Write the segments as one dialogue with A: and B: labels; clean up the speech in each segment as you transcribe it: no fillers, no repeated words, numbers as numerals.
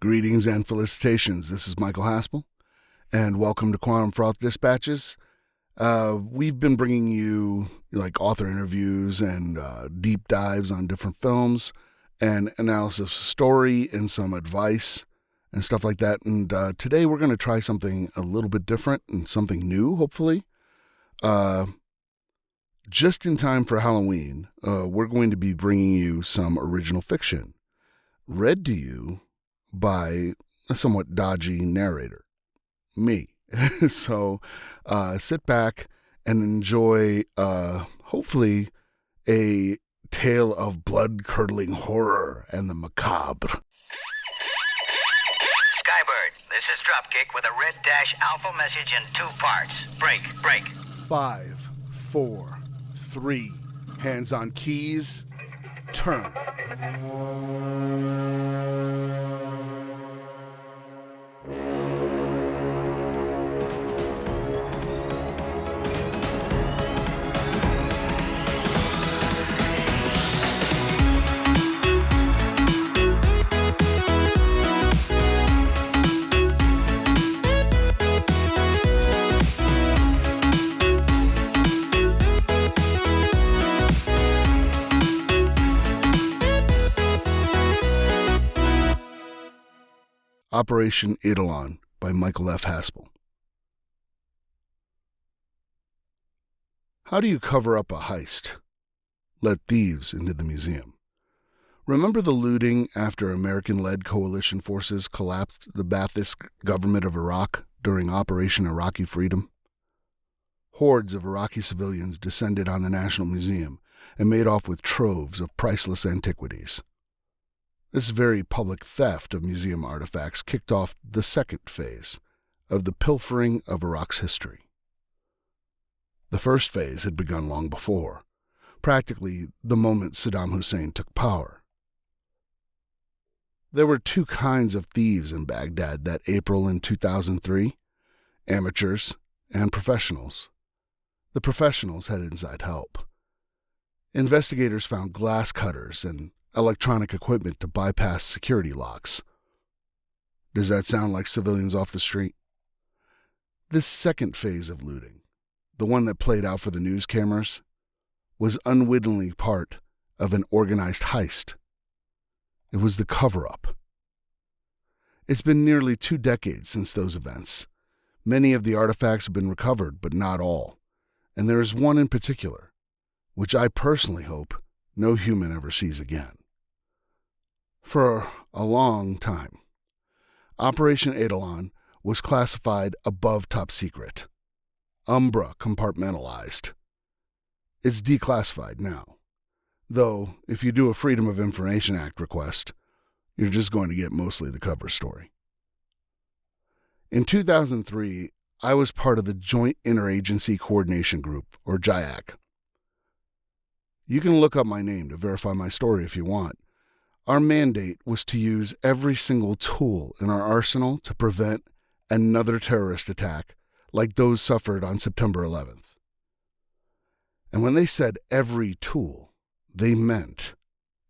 A: Greetings and felicitations. This is Michael Haspel, and welcome to Quantum Froth Dispatches. We've been bringing you author interviews and deep dives on different films and analysis of story and some advice and stuff like that. And today we're going to try something a little bit different and something new, hopefully. Just in time for Halloween, we're going to be bringing you some original fiction read to you by a somewhat dodgy narrator, me. So sit back and enjoy, hopefully, a tale of blood-curdling horror and the macabre.
B: Skybird, this is Dropkick with a red dash alpha message in 2 parts. Break.
A: 5, 4, 3, hands on keys, turn. Operation Eidolon by Michael F. Haspel. How do you cover up a heist? Let thieves into the museum. Remember the looting after American-led coalition forces collapsed the Ba'athist government of Iraq during Operation Iraqi Freedom? Hordes of Iraqi civilians descended on the National Museum and made off with troves of priceless antiquities. This very public theft of museum artifacts kicked off the second phase of the pilfering of Iraq's history. The first phase had begun long before, practically the moment Saddam Hussein took power. There were 2 kinds of thieves in Baghdad that April in 2003, amateurs and professionals. The professionals had inside help. Investigators found glass cutters and electronic equipment to bypass security locks. Does that sound like civilians off the street? This second phase of looting, the one that played out for the news cameras, was unwittingly part of an organized heist. It was the cover-up. It's been nearly 2 decades since those events. Many of the artifacts have been recovered, but not all. And there is one in particular, which I personally hope no human ever sees again. For a long time, Operation Eidolon was classified above top secret. UMBRA compartmentalized. It's declassified now, though if you do a Freedom of Information Act request, you're just going to get mostly the cover story. In 2003, I was part of the Joint Interagency Coordination Group, or JIAC. You can look up my name to verify my story if you want. Our mandate was to use every single tool in our arsenal to prevent another terrorist attack like those suffered on September 11th. And when they said every tool, they meant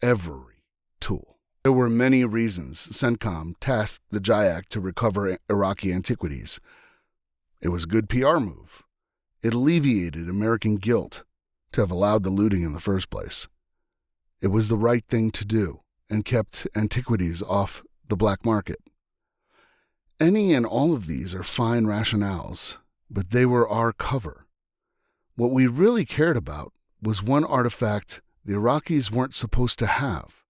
A: every tool. There were many reasons CENTCOM tasked the JIAC to recover Iraqi antiquities. It was a good PR move. It alleviated American guilt to have allowed the looting in the first place. It was the right thing to do and kept antiquities off the black market. Any and all of these are fine rationales, but they were our cover. What we really cared about was one artifact the Iraqis weren't supposed to have,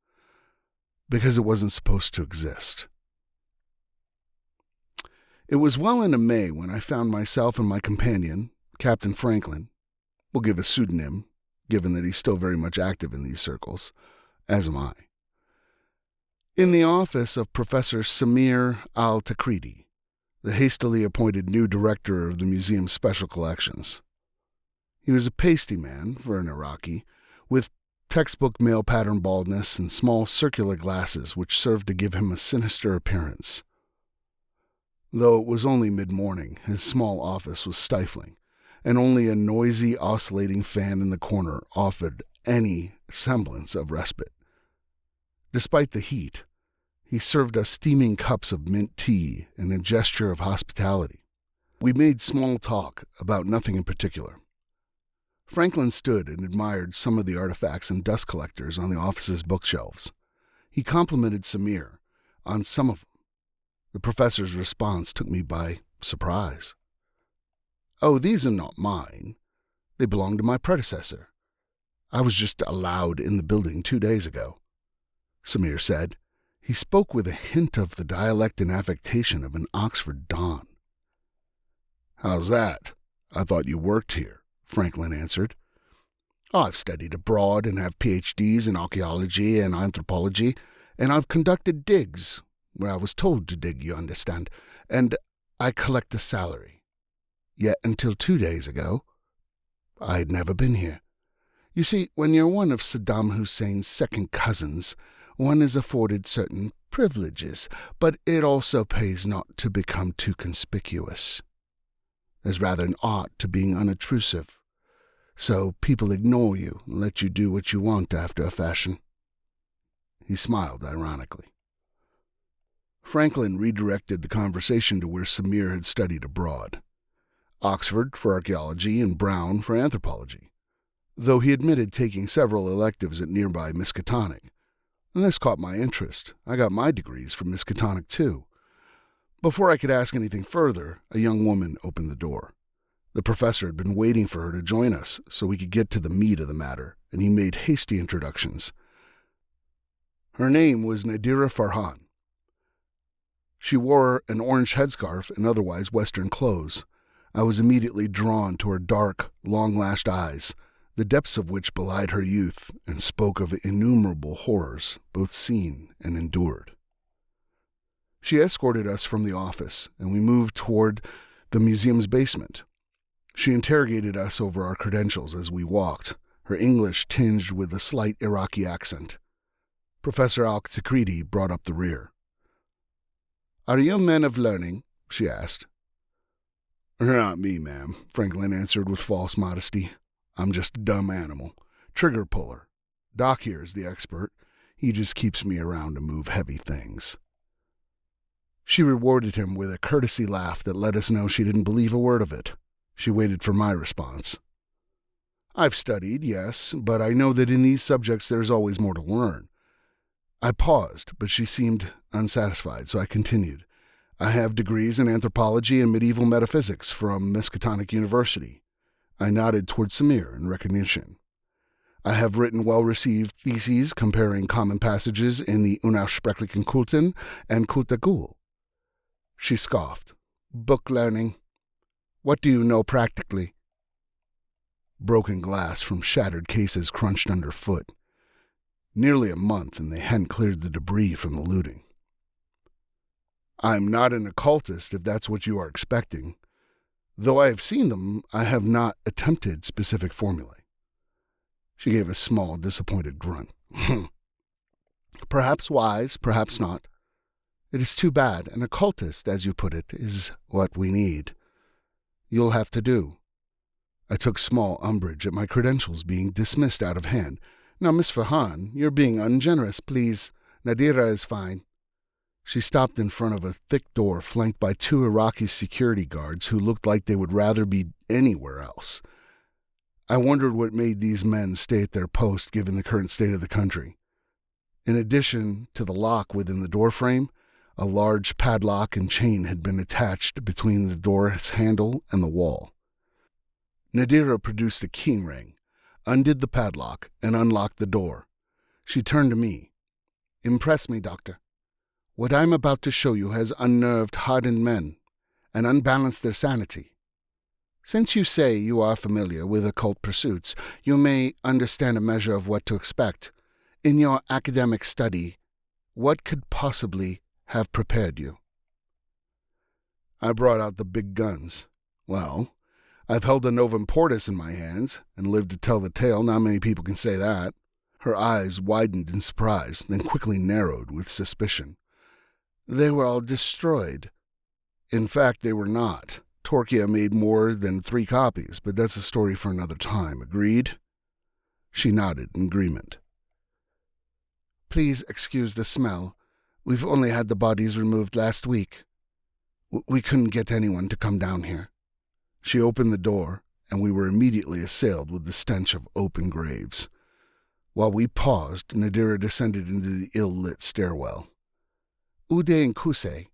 A: because it wasn't supposed to exist. It was well into May when I found myself and my companion, Captain Franklin, we'll give a pseudonym, given that he's still very much active in these circles, as am I, in the office of Professor Samir al-Takriti, the hastily appointed new director of the museum's special collections. He was a pasty man for an Iraqi, with textbook male pattern baldness and small circular glasses which served to give him a sinister appearance. Though it was only mid-morning, his small office was stifling, and only a noisy, oscillating fan in the corner offered any semblance of respite. Despite the heat, He served us steaming cups of mint tea in a gesture of hospitality. We made small talk about nothing in particular. Franklin stood and admired some of the artifacts and dust collectors on the office's bookshelves. He complimented Samir on some of them. The professor's response took me by surprise. "Oh, these are not mine. They belong to my predecessor. I was just allowed in the building 2 days ago," Samir said. He spoke with a hint of the dialect and affectation of an Oxford don. "How's that? I thought you worked here," Franklin answered. "I've studied abroad and have PhDs in archaeology and anthropology, and I've conducted digs, where I was told to dig, you understand, and I collect a salary. Yet until 2 days ago, I had never been here. You see, when you're one of Saddam Hussein's second cousins, one is afforded certain privileges, but it also pays not to become too conspicuous. There's rather an art to being unobtrusive, so people ignore you and let you do what you want after a fashion." He smiled ironically. Franklin redirected the conversation to where Samir had studied abroad. Oxford for archaeology and Brown for anthropology, though he admitted taking several electives at nearby Miskatonic. And this caught my interest. I got my degrees from Miskatonic, too. Before I could ask anything further, a young woman opened the door. The professor had been waiting for her to join us so we could get to the meat of the matter, and he made hasty introductions. Her name was Nadira Farhan. She wore an orange headscarf and otherwise Western clothes. I was immediately drawn to her dark, long-lashed eyes, the depths of which belied her youth and spoke of innumerable horrors, both seen and endured. She escorted us from the office, and we moved toward the museum's basement. She interrogated us over our credentials as we walked, her English tinged with a slight Iraqi accent. Professor Al-Takridi brought up the rear. "Are you men of learning?" she asked. "Not me, ma'am," Franklin answered with false modesty. "I'm just a dumb animal. Trigger puller. Doc here is the expert. He just keeps me around to move heavy things." She rewarded him with a courtesy laugh that let us know she didn't believe a word of it. She waited for my response. "I've studied, yes, but I know that in these subjects there's always more to learn." I paused, but she seemed unsatisfied, so I continued. "I have degrees in anthropology and medieval metaphysics from Miskatonic University." I nodded toward Samir in recognition. "I have written well-received theses comparing common passages in the Unaussprechlichen Kulten and Kulta Gul." She scoffed. "Book learning. What do you know practically?" Broken glass from shattered cases crunched underfoot. Nearly a month, and they hadn't cleared the debris from the looting. "I'm not an occultist, if that's what you are expecting. Though I have seen them, I have not attempted specific formulae." She gave a small, disappointed grunt. "Perhaps wise, perhaps not. It is too bad. An occultist, as you put it, is what we need. You'll have to do." I took small umbrage at my credentials being dismissed out of hand. "Now, Miss Farhan, you're being ungenerous, please. Nadira is fine." She stopped in front of a thick door flanked by 2 Iraqi security guards who looked like they would rather be anywhere else. I wondered what made these men stay at their post given the current state of the country. In addition to the lock within the doorframe, a large padlock and chain had been attached between the door's handle and the wall. Nadira produced a key ring, undid the padlock, and unlocked the door. She turned to me. "Impress me, Doctor. What I'm about to show you has unnerved hardened men and unbalanced their sanity. Since you say you are familiar with occult pursuits, you may understand a measure of what to expect. In your academic study, what could possibly have prepared you?" I brought out the big guns. "Well, I've held a Novum Portus in my hands and lived to tell the tale. Not many people can say that." Her eyes widened in surprise, then quickly narrowed with suspicion. "They were all destroyed." "In fact, they were not. Torquia made more than 3 copies, but that's a story for another time. Agreed?" She nodded in agreement. "Please excuse the smell. We've only had the bodies removed last week. We couldn't get anyone to come down here." She opened the door, and we were immediately assailed with the stench of open graves. While we paused, Nadira descended into the ill-lit stairwell. "Uday and Kusei,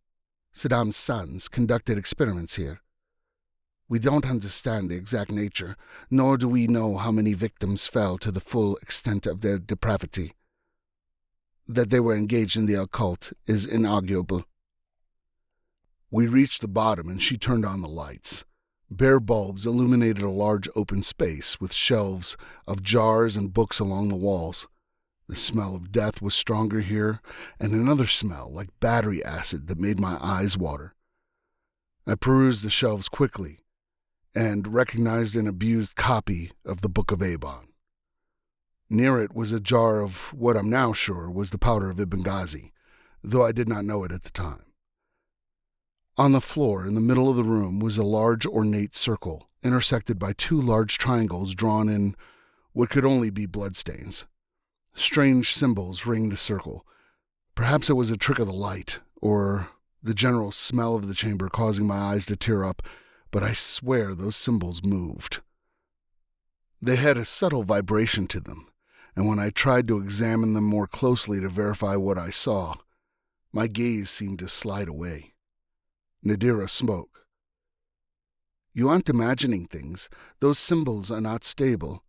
A: Saddam's sons, conducted experiments here. We don't understand the exact nature, nor do we know how many victims fell to the full extent of their depravity. That they were engaged in the occult is inarguable." We reached the bottom, and she turned on the lights. Bare bulbs illuminated a large open space with shelves of jars and books along the walls. The smell of death was stronger here, and another smell like battery acid that made my eyes water. I perused the shelves quickly and recognized an abused copy of the Book of Eidolon. Near it was a jar of what I'm now sure was the powder of Ibn Ghazi, though I did not know it at the time. On the floor in the middle of the room was a large ornate circle, intersected by two large triangles drawn in what could only be bloodstains. Strange symbols ringed the circle. Perhaps it was a trick of the light, or the general smell of the chamber causing my eyes to tear up, but I swear those symbols moved. They had a subtle vibration to them, and when I tried to examine them more closely to verify what I saw, my gaze seemed to slide away. Nadira spoke. "You aren't imagining things. Those symbols are not stable.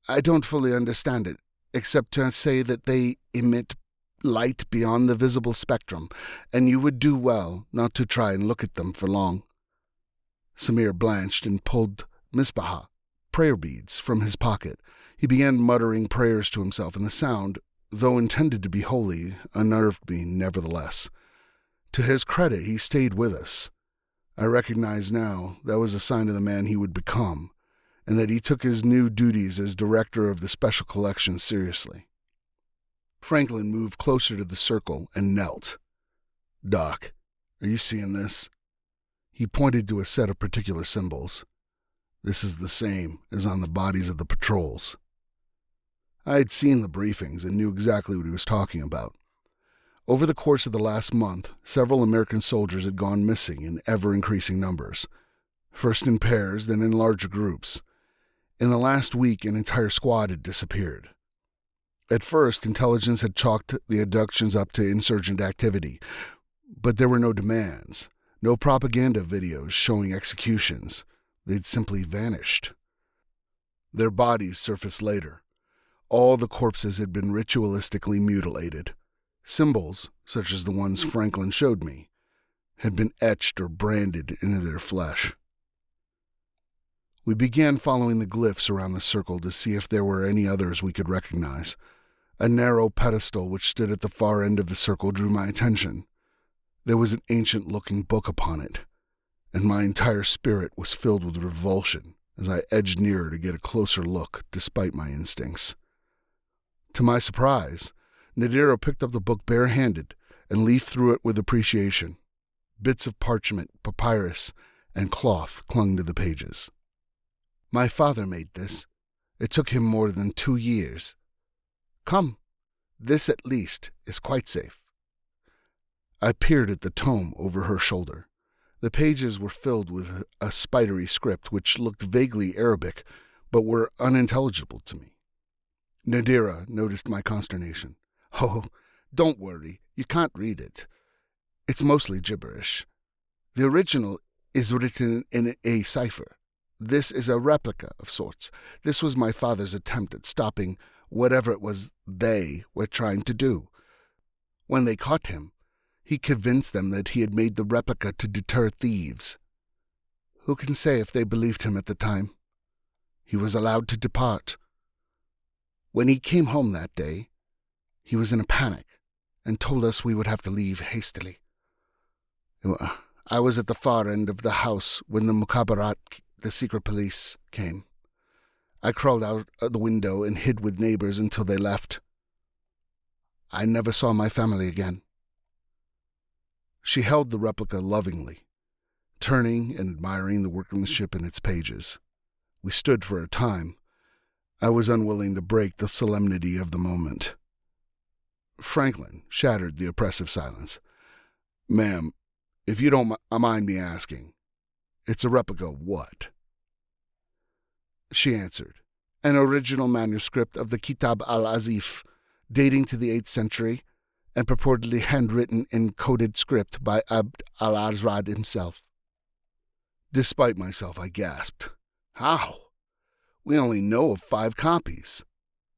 A: I don't fully understand it, except to say that they emit light beyond the visible spectrum, and you would do well not to try and look at them for long." Samir blanched and pulled misbah, prayer beads, from his pocket. He began muttering prayers to himself, and the sound, though intended to be holy, unnerved me nevertheless. To his credit, he stayed with us. I recognize now that was a sign of the man he would become, and that he took his new duties as director of the special collection seriously. Franklin moved closer to the circle and knelt. "Doc, are you seeing this?" He pointed to a set of particular symbols. "This is the same as on the bodies of the patrols." I had seen the briefings and knew exactly what he was talking about. Over the course of the last month, several American soldiers had gone missing in ever-increasing numbers, first in pairs, then in larger groups. In the last week, an entire squad had disappeared. At first, intelligence had chalked the abductions up to insurgent activity, but there were no demands, no propaganda videos showing executions. They'd simply vanished. Their bodies surfaced later. All the corpses had been ritualistically mutilated. Symbols, such as the ones Franklin showed me, had been etched or branded into their flesh. We began following the glyphs around the circle to see if there were any others we could recognize. A narrow pedestal which stood at the far end of the circle drew my attention. There was an ancient-looking book upon it, and my entire spirit was filled with revulsion as I edged nearer to get a closer look despite my instincts. To my surprise, Nadira picked up the book barehanded and leafed through it with appreciation. Bits of parchment, papyrus, and cloth clung to the pages. "My father made this. It took him more than 2 years. Come, this at least is quite safe." I peered at the tome over her shoulder. The pages were filled with a spidery script which looked vaguely Arabic, but were unintelligible to me. Nadira noticed my consternation. "Oh, don't worry, you can't read it. It's mostly gibberish. The original is written in a cipher. This is a replica of sorts. This was my father's attempt at stopping whatever it was they were trying to do. When they caught him, he convinced them that he had made the replica to deter thieves. Who can say if they believed him at the time? He was allowed to depart. When he came home that day, he was in a panic and told us we would have to leave hastily. I was at the far end of the house when the macabre, the secret police, came. I crawled out the window and hid with neighbors until they left. I never saw my family again." She held the replica lovingly, turning and admiring the workmanship in its pages. We stood for a time. I was unwilling to break the solemnity of the moment. Franklin shattered the oppressive silence. "Ma'am, if you don't mind me asking, it's a replica of what?" She answered, "An original manuscript of the Kitab al-Azif, dating to the 8th century, and purportedly handwritten in coded script by Abd al-Azrad himself." Despite myself, I gasped. "How? We only know of 5 copies.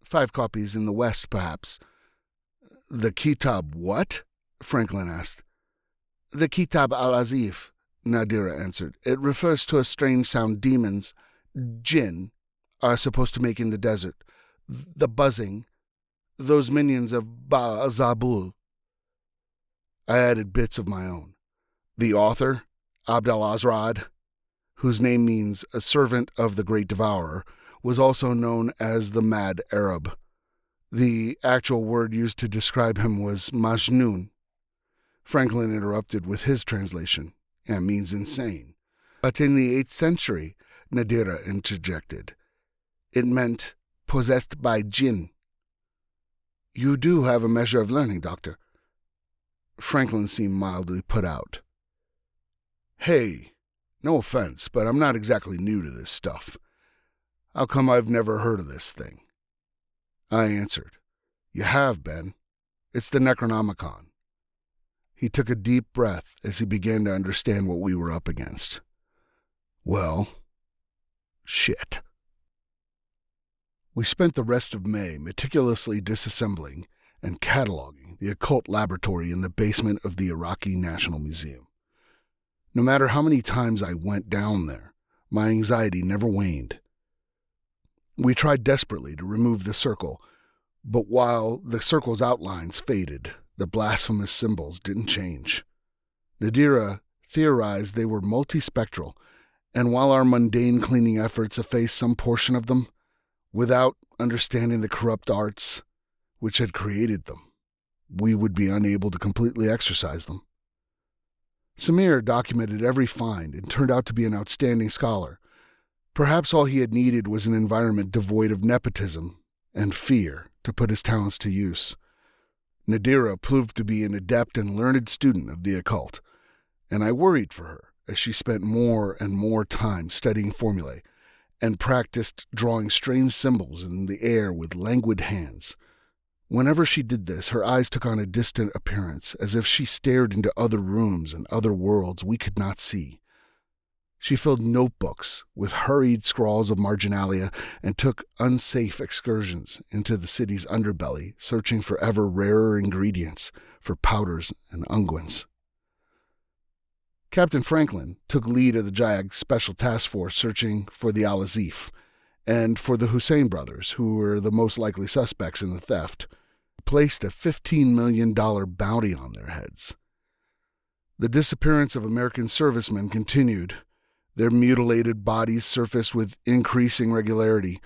A: 5 copies in the West, perhaps." "The Kitab what?" Franklin asked. "The Kitab al-Azif," Nadira answered. "It refers to a strange sound demons, jinn, are supposed to make in the desert. The buzzing, those minions of Ba-Zabul." I added bits of my own. The author, Abd al-Azrad, whose name means a servant of the Great Devourer, was also known as the Mad Arab. The actual word used to describe him was Majnun. Franklin interrupted with his translation. "It means insane." "But in the 8th century," Nadira interjected, "it meant possessed by jinn." "You do have a measure of learning, Doctor." Franklin seemed mildly put out. "Hey, no offense, but I'm not exactly new to this stuff. How come I've never heard of this thing?" I answered, "You have, Ben. It's the Necronomicon." He took a deep breath as he began to understand what we were up against. Well, shit. We spent the rest of May meticulously disassembling and cataloging the occult laboratory in the basement of the Iraqi National Museum. No matter how many times I went down there, my anxiety never waned. We tried desperately to remove the circle, but while the circle's outlines faded, the blasphemous symbols didn't change. Nadira theorized they were multispectral, and while our mundane cleaning efforts effaced some portion of them, without understanding the corrupt arts which had created them, we would be unable to completely exorcise them. Samir documented every find and turned out to be an outstanding scholar. Perhaps all he had needed was an environment devoid of nepotism and fear to put his talents to use. Nadira proved to be an adept and learned student of the occult, and I worried for her as she spent more and more time studying formulae and practiced drawing strange symbols in the air with languid hands. Whenever she did this, her eyes took on a distant appearance, as if she stared into other rooms and other worlds we could not see. She filled notebooks with hurried scrawls of marginalia and took unsafe excursions into the city's underbelly, searching for ever rarer ingredients for powders and unguents. Captain Franklin took lead of the JAG Special Task Force searching for the Al-Azif and for the Hussein brothers, who were the most likely suspects in the theft, placed a $15 million bounty on their heads. The disappearance of American servicemen continued. Their mutilated bodies surfaced with increasing regularity,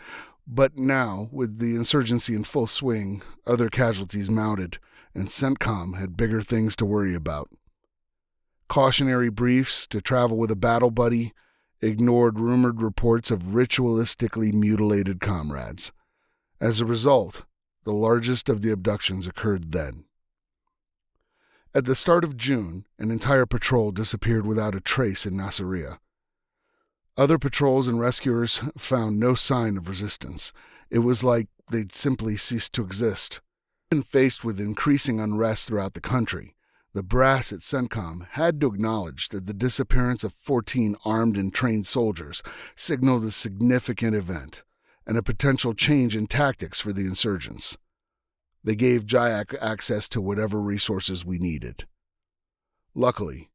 A: but now, with the insurgency in full swing, other casualties mounted, and CENTCOM had bigger things to worry about. Cautionary briefs to travel with a battle buddy ignored rumored reports of ritualistically mutilated comrades. As a result, the largest of the abductions occurred then. At the start of June, an entire patrol disappeared without a trace in Nasiriyah. Other patrols and rescuers found no sign of resistance. It was like they'd simply ceased to exist. When faced with increasing unrest throughout the country, the brass at CENTCOM had to acknowledge that the disappearance of 14 armed and trained soldiers signaled a significant event and a potential change in tactics for the insurgents. They gave JAG access to whatever resources we needed. Luckily,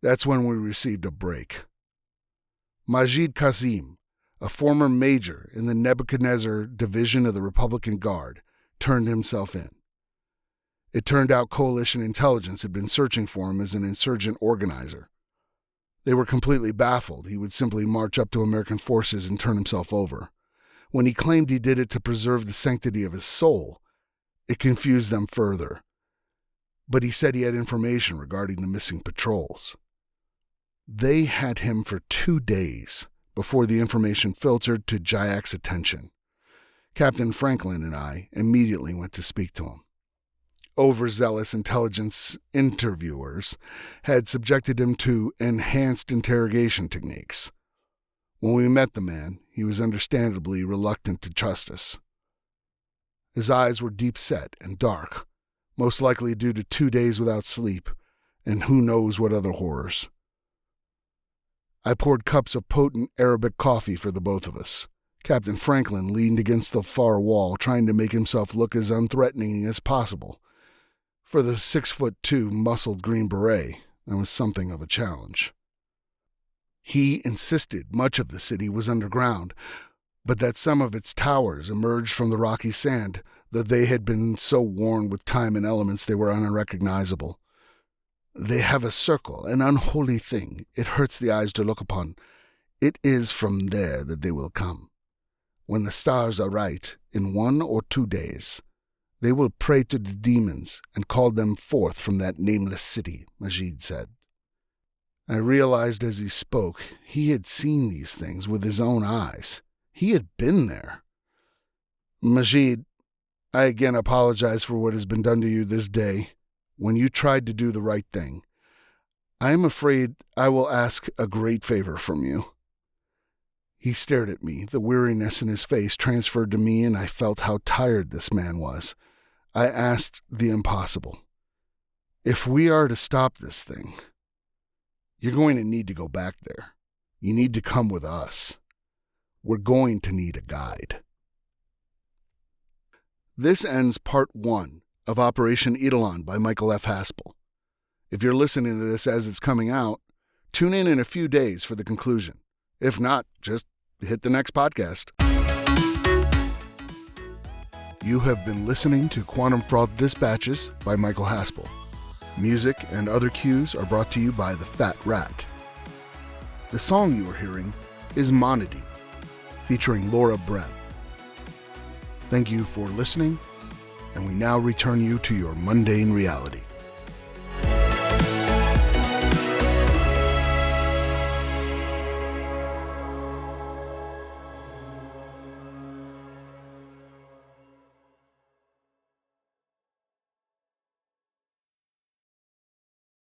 A: that's when we received a break. Majid Kazim, a former major in the Nebuchadnezzar division of the Republican Guard, turned himself in. It turned out coalition intelligence had been searching for him as an insurgent organizer. They were completely baffled he would simply march up to American forces and turn himself over. When he claimed he did it to preserve the sanctity of his soul, it confused them further. But he said he had information regarding the missing patrols. They had him for 2 days before the information filtered to JAG's attention. Captain Franklin and I immediately went to speak to him. overzealous intelligence interviewers had subjected him to enhanced interrogation techniques. When we met the man, he was understandably reluctant to trust us. His eyes were deep-set and dark, most likely due to 2 days without sleep, and who knows what other horrors. I poured cups of potent Arabic coffee for the both of us. Captain Franklin leaned against the far wall, trying to make himself look as unthreatening as possible. For the 6'2" muscled Green Beret, that was something of a challenge. He insisted much of the city was underground, but that some of its towers emerged from the rocky sand, though they had been so worn with time and elements they were unrecognizable. They have a circle, an unholy thing. It hurts the eyes to look upon. It is from there that they will come. When the stars are right, in 1 or 2 days, they will pray to the demons and call them forth from that nameless city, Majid said. I realized as he spoke, he had seen these things with his own eyes. He had been there. Majid, I again apologize for what has been done to you this day, when you tried to do the right thing. I am afraid I will ask a great favor from you. He stared at me. The weariness in his face transferred to me, and I felt how tired this man was. I asked the impossible. If we are to stop this thing, you're going to need to go back there. You need to come with us. We're going to need a guide. This ends part 1 of Operation Eidolon by Michael F. Haspel. If you're listening to this as it's coming out, tune in a few days for the conclusion. If not, just hit the next podcast. You have been listening to Quantum Froth Dispatches by Michael Haspel. Music and other cues are brought to you by The Fat Rat. The song you are hearing is Monody, featuring Laura Brehm. Thank you for listening, and we now return you to your mundane reality.